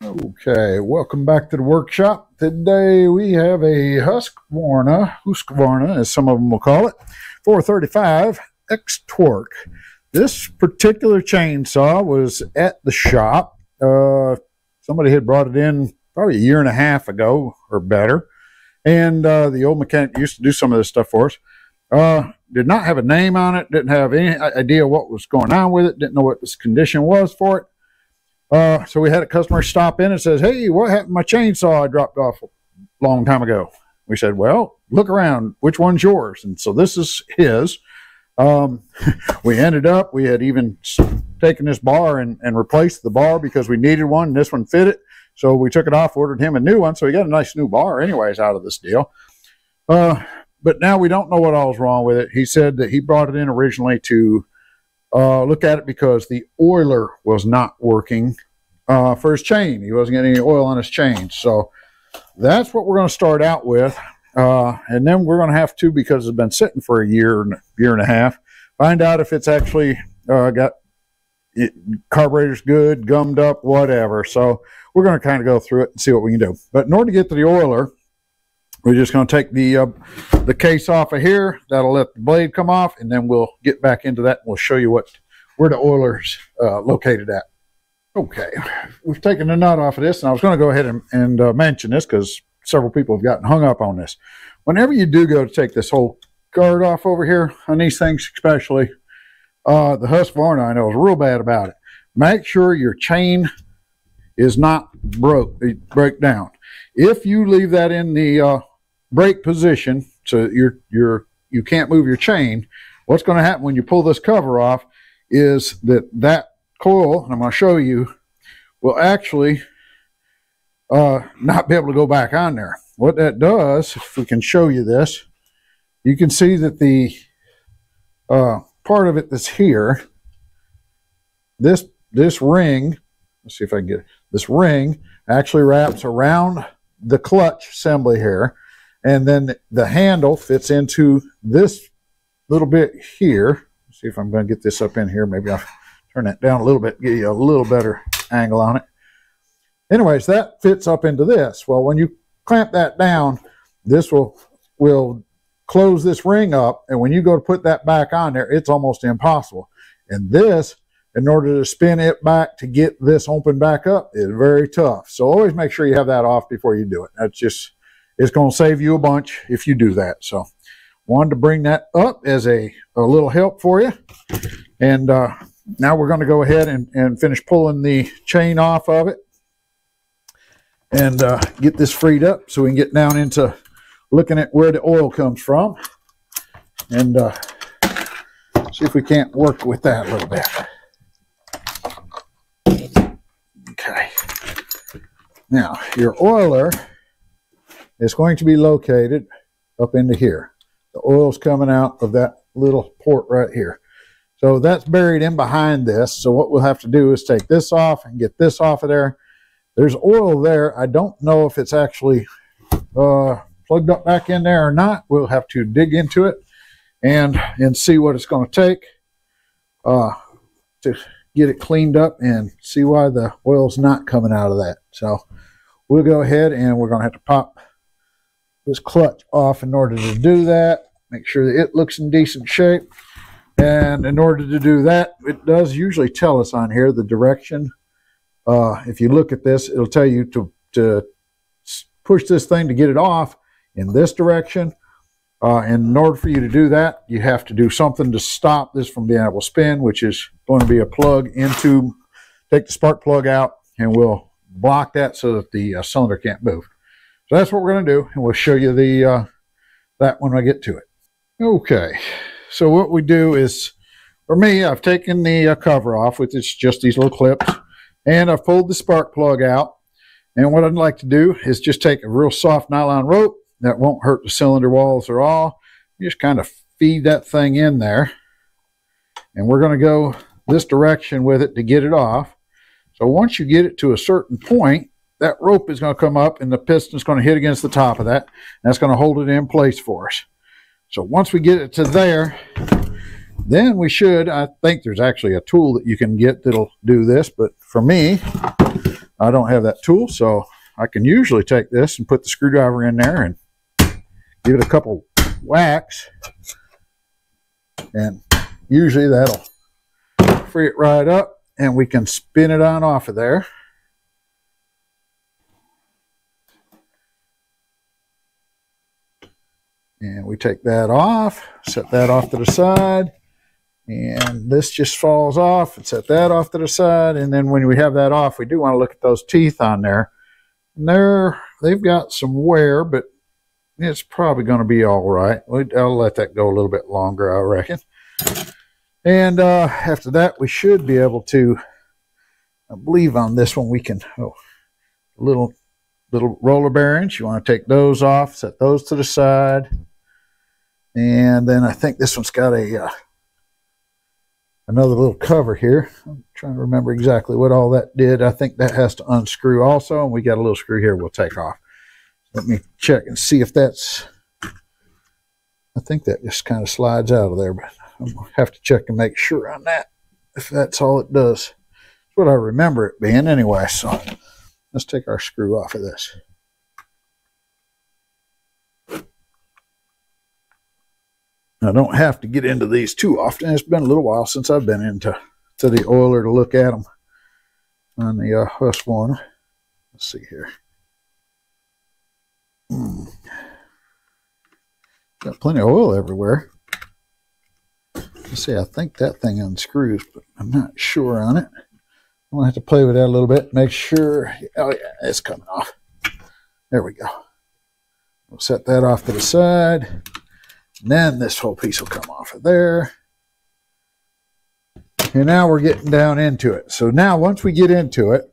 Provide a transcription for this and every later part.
Okay, welcome back to the workshop. Today we have a Husqvarna, as some of them will call it, 435 X Torque. This particular chainsaw was at the shop. Somebody had brought it in probably a year and a half ago or better, and the old mechanic used to do some of this stuff for us. Did not have a name on it, didn't have any idea what was going on with it, didn't know what this condition was for it. So we had a customer stop in and says, "Hey, what happened to my chainsaw I dropped off a long time ago?" We said, "Well, look around. Which one's yours?" And so this is his. We ended up, we had even taken this bar and replaced the bar because we needed one, and this one fit it. So we took it off, ordered him a new one. So he got a nice new bar anyways out of this deal. But now we don't know what all's wrong with it. He said that he brought it in originally to look at it because the oiler was not working for his chain. He wasn't getting any oil on his chain. So that's what we're going to start out with. And then we're going to have to, because it's been sitting for a year and a half, find out if it's actually got carburetor's good, gummed up, whatever. So we're going to kind of go through it and see what we can do. But in order to get to the oiler, we're just going to take the case off of here. That'll let the blade come off, and then we'll get back into that, and we'll show you where the oiler's located at. Okay, we've taken the nut off of this, and I was going to go ahead and mention this because several people have gotten hung up on this. Whenever you do go to take this whole guard off over here on these things, especially the Husqvarna, I know, is real bad about it. Make sure your chain is not break down. If you leave that in the brake position, so you can't move your chain, what's going to happen when you pull this cover off is that coil, and I'm going to show you, will actually not be able to go back on there. What that does, if we can show you this, you can see that the part of it that's here, this ring, let's see if I can get it, this ring actually wraps around the clutch assembly here, and then the handle fits into this little bit here. Let's see if I'm going to get this up in here. Maybe I'll turn that down a little bit, give you a little better angle on it. Anyways, that fits up into this. Well, when you clamp that down, this will close this ring up, and when you go to put that back on there, it's almost impossible. And this, in order to spin it back to get this open back up, is very tough. So always make sure you have that off before you do it. That's just, it's going to save you a bunch if you do that. So wanted to bring that up as a little help for you. And now we're going to go ahead and finish pulling the chain off of it and get this freed up so we can get down into looking at where the oil comes from and see if we can't work with that a little bit. Okay. Now, your oiler is going to be located up into here. The oil's coming out of that little port right here. So that's buried in behind this. So what we'll have to do is take this off and get this off of there. There's oil there. I don't know if it's actually plugged up back in there or not. We'll have to dig into it and see what it's going to take to get it cleaned up and see why the oil's not coming out of that. So we'll go ahead and we're going to have to pop this clutch off in order to do that. Make sure that it looks in decent shape. And in order to do that, it does usually tell us on here the direction. If you look at this, it'll tell you to push this thing to get it off in this direction. And in order for you to do that, you have to do something to stop this from being able to spin, which is going to be a plug into, take the spark plug out, and we'll block that so that the cylinder can't move. So that's what we're going to do, and we'll show you that when I get to it. Okay, so what we do is, for me, I've taken the cover off, which is just these little clips, and I've pulled the spark plug out. And what I'd like to do is just take a real soft nylon rope that won't hurt the cylinder walls at all. You just kind of feed that thing in there. And we're going to go this direction with it to get it off. So once you get it to a certain point, that rope is going to come up and the piston is going to hit against the top of that. That's going to hold it in place for us. So once we get it to there, then we should, I think there's actually a tool that you can get that'll do this. But for me, I don't have that tool, so I can usually take this and put the screwdriver in there and give it a couple whacks, and usually that'll free it right up and we can spin it on off of there. And we take that off, set that off to the side, and this just falls off, and set that off to the side. And then when we have that off, we do want to look at those teeth on there. And they've got some wear, but it's probably going to be all right. I'll let that go a little bit longer, I reckon. And after that, we should be able to, I believe on this one, we can, little roller bearings. You want to take those off, set those to the side. And then I think this one's got a another little cover here. I'm trying to remember exactly what all that did. I think that has to unscrew also, and we got a little screw here we'll take off. Let me check and see if that's, I think that just kind of slides out of there, but I'm going to have to check and make sure on that, if that's all it does. That's what I remember it being anyway. So let's take our screw off of this. I don't have to get into these too often. It's been a little while since I've been into the oiler to look at them on the Husqvarna. Let's see here. Got plenty of oil everywhere. Let's see, I think that thing unscrews, but I'm not sure on it. I'm going to have to play with that a little bit, make sure. Oh, yeah, it's coming off. There we go. We'll set that off to the side. And then this whole piece will come off of there. And now we're getting down into it. So now once we get into it,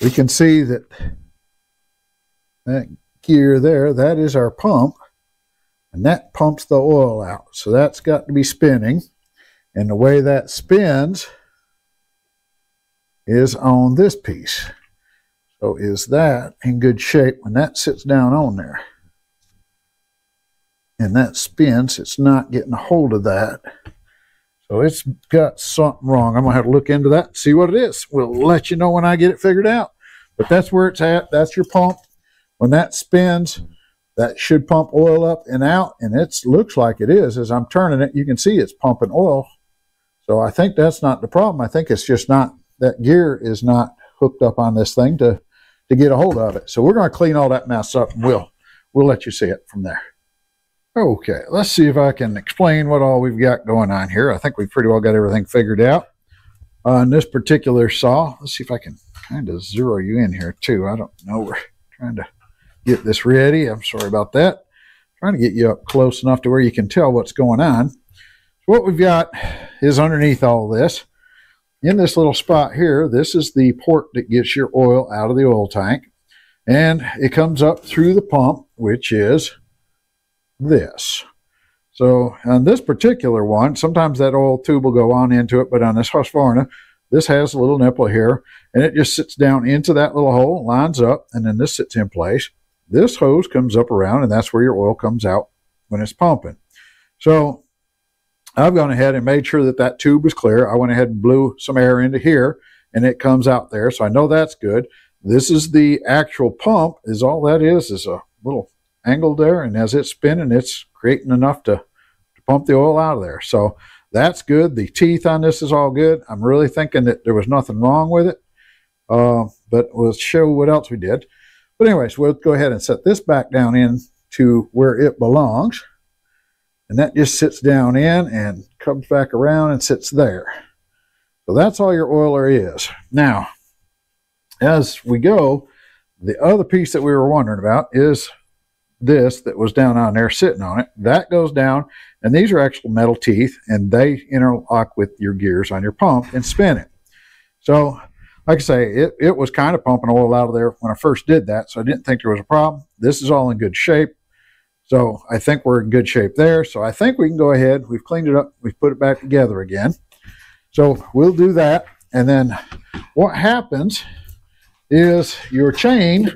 we can see that that gear there, that is our pump. And that pumps the oil out. So that's got to be spinning. And the way that spins is on this piece. So is that in good shape when that sits down on there? And that spins, it's not getting a hold of that. So it's got something wrong. I'm going to have to look into that and see what it is. We'll let you know when I get it figured out. But that's where it's at. That's your pump. When that spins, that should pump oil up and out. And it looks like it is. As I'm turning it, you can see it's pumping oil. So I think that's not the problem. I think it's just not, that gear is not hooked up on this thing to get a hold of it. So we're going to clean all that mess up, and we'll let you see it from there. Okay, let's see if I can explain what all we've got going on here. I think we've pretty well got everything figured out. On this particular saw, let's see if I can kind of zero you in here too. I don't know, we're trying to get this ready. I'm sorry about that. Trying to get you up close enough to where you can tell what's going on. So what we've got is underneath all this, in this little spot here, this is the port that gets your oil out of the oil tank. And it comes up through the pump, which is this. So on this particular one, sometimes that oil tube will go on into it, but on this Husqvarna, this has a little nipple here, and it just sits down into that little hole, lines up, and then this sits in place. This hose comes up around, and that's where your oil comes out when it's pumping. So I've gone ahead and made sure that that tube is clear. I went ahead and blew some air into here, and it comes out there, so I know that's good. This is the actual pump, is all that is a little angle there, and as it's spinning, it's creating enough to pump the oil out of there. So that's good. The teeth on this is all good. I'm really thinking that there was nothing wrong with it, but we'll show what else we did. But anyways, we'll go ahead and set this back down in to where it belongs, and that just sits down in and comes back around and sits there. So that's all your oiler is. Now, as we go, the other piece that we were wondering about is this that was down on there sitting on it. That goes down, and these are actual metal teeth, and they interlock with your gears on your pump and spin it. So like I say, it was kind of pumping oil out of there when I first did that, so I didn't think there was a problem. This is all in good shape, so I think we're in good shape there. So I think we can go ahead. We've cleaned it up. We've put it back together again. So we'll do that, and then what happens is your chain,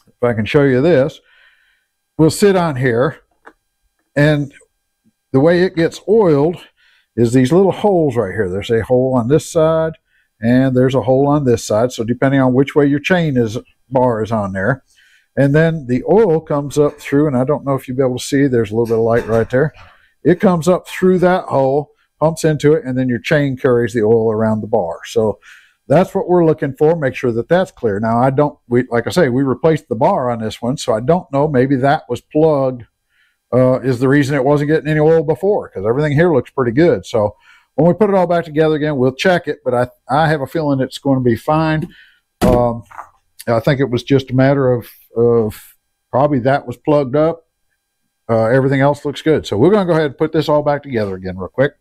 if I can show you this, will sit on here, and the way it gets oiled is these little holes right here. There's a hole on this side and there's a hole on this side. So depending on which way your chain bar is on there. And then the oil comes up through, and I don't know if you'll be able to see, there's a little bit of light right there. It comes up through that hole, pumps into it, and then your chain carries the oil around the bar. So that's what we're looking for. Make sure that that's clear. Now, like I say, we replaced the bar on this one, so I don't know. Maybe that was plugged is the reason it wasn't getting any oil before, because everything here looks pretty good. So when we put it all back together again, we'll check it, but I have a feeling it's going to be fine. I think it was just a matter of probably that was plugged up. Everything else looks good. So we're going to go ahead and put this all back together again real quick,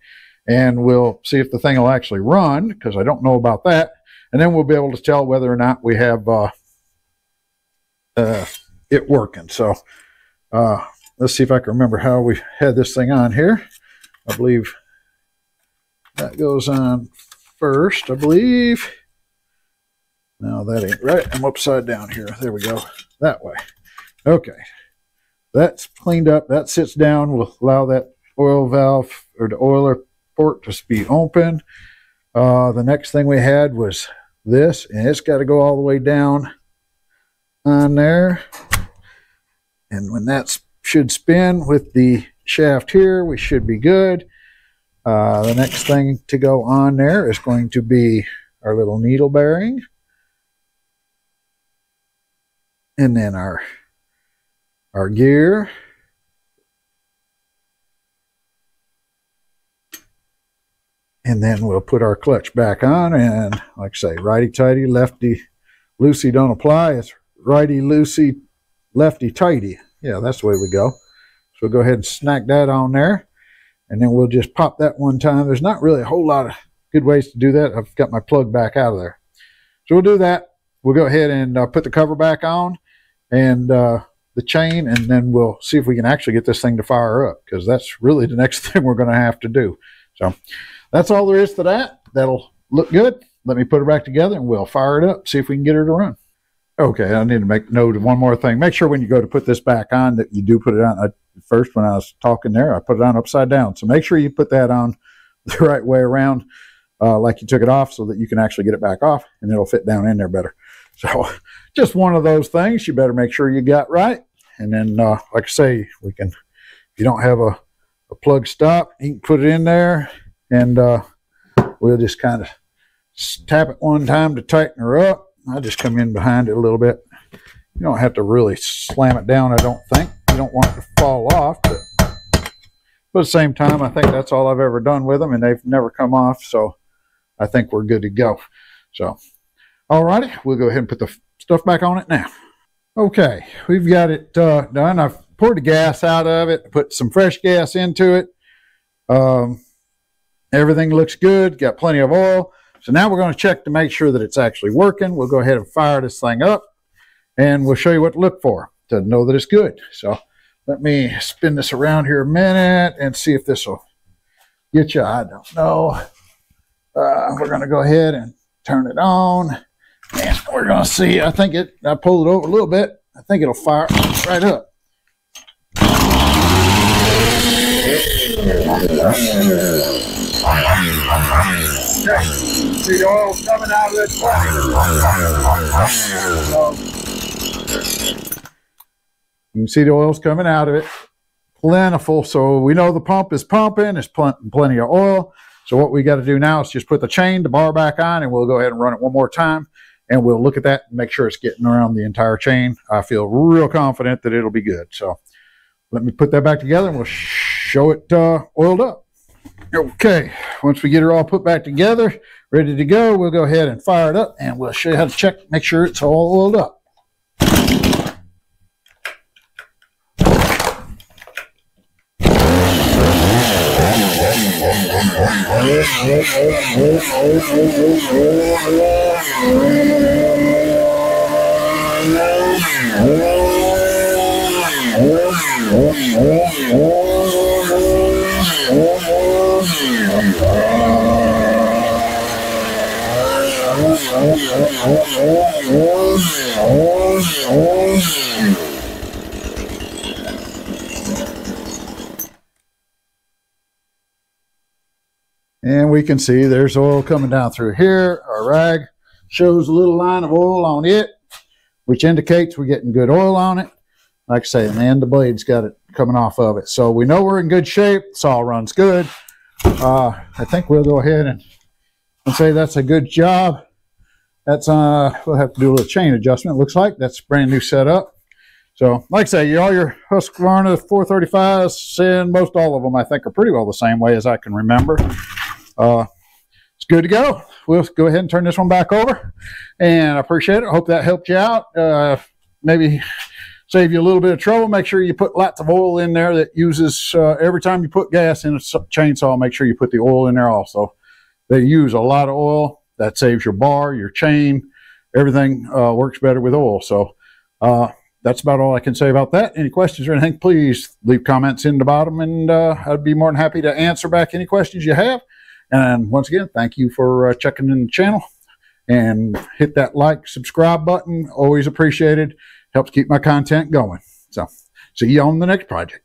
and we'll see if the thing will actually run, because I don't know about that. And then we'll be able to tell whether or not we have it working. So let's see if I can remember how we had this thing on here. I believe that goes on first, I believe. No, that ain't right. I'm upside down here. There we go. That way. Okay. That's cleaned up. That sits down. We'll allow that oil valve or the oiler port to be open. The next thing we had was this, and it's got to go all the way down on there. And when that should spin with the shaft here, we should be good. The next thing to go on there is going to be our little needle bearing. And then our gear. And then we'll put our clutch back on, and like I say, righty-tighty, lefty-loosey don't apply. It's righty-loosey, lefty-tighty. Yeah, that's the way we go. So we'll go ahead and snack that on there, and then we'll just pop that one time. There's not really a whole lot of good ways to do that. I've got my plug back out of there. So we'll do that. We'll go ahead and put the cover back on, and the chain, and then we'll see if we can actually get this thing to fire up, because that's really the next thing we're going to have to do. So that's all there is to that. That'll look good. Let me put it back together, and we'll fire it up, see if we can get her to run. Okay, I need to make note of one more thing. Make sure when you go to put this back on that you do put it on. First, when I was talking there, I put it on upside down. So make sure you put that on the right way around, like you took it off, so that you can actually get it back off, and it'll fit down in there better. So just one of those things you better make sure you got right. And then, like I say, we can, if you don't have a plug stop, you can put it in there, and we'll just kind of tap it one time to tighten her up. I just come in behind it a little bit. You don't have to really slam it down, I don't think. You don't want it to fall off, but at the same time, I think that's all I've ever done with them, and they've never come off, so I think we're good to go. So alrighty, we'll go ahead and put the stuff back on it now. Okay, we've got it done. I've poured the gas out of it, put some fresh gas into it. Everything looks good, got plenty of oil. So now we're going to check to make sure that it's actually working. We'll go ahead and fire this thing up, and we'll show you what to look for to know that it's good. So let me spin this around here a minute and see if this will get you. I don't know. We're going to go ahead and turn it on. And we're going to see. I pulled it over a little bit. I think it'll fire right up. See the oil coming out of it. You can see the oil's coming out of it. Plentiful. So we know the pump is pumping. It's plenty of oil. So what we got to do now is just put the bar back on, and we'll go ahead and run it one more time. And we'll look at that and make sure it's getting around the entire chain. I feel real confident that it'll be good. So let me put that back together, and we'll show it oiled up. Okay, once we get her all put back together, ready to go, we'll go ahead and fire it up, and we'll show you how to check, make sure it's all oiled up. And we can see there's oil coming down through here. Our rag shows a little line of oil on it, which indicates we're getting good oil on it. Like I say, and the end of the blade's got it coming off of it. So we know we're in good shape. Saw runs good. I think we'll go ahead and say that's a good job. That's we'll have to do a little chain adjustment. It looks like that's brand new setup. So, like I say, all your Husqvarna 435s, and most all of them, I think, are pretty well the same way as I can remember. It's good to go. We'll go ahead and turn this one back over, and I appreciate it. I hope that helped you out. Maybe save you a little bit of trouble. Make sure you put lots of oil in there that uses, every time you put gas in a chainsaw, make sure you put the oil in there also. They use a lot of oil. That saves your bar, your chain. Everything works better with oil. So, that's about all I can say about that. Any questions or anything, please leave comments in the bottom, and I'd be more than happy to answer back any questions you have. And once again, thank you for checking in the channel, and hit that like, subscribe button. Always appreciated. Helps keep my content going. So see you on the next project.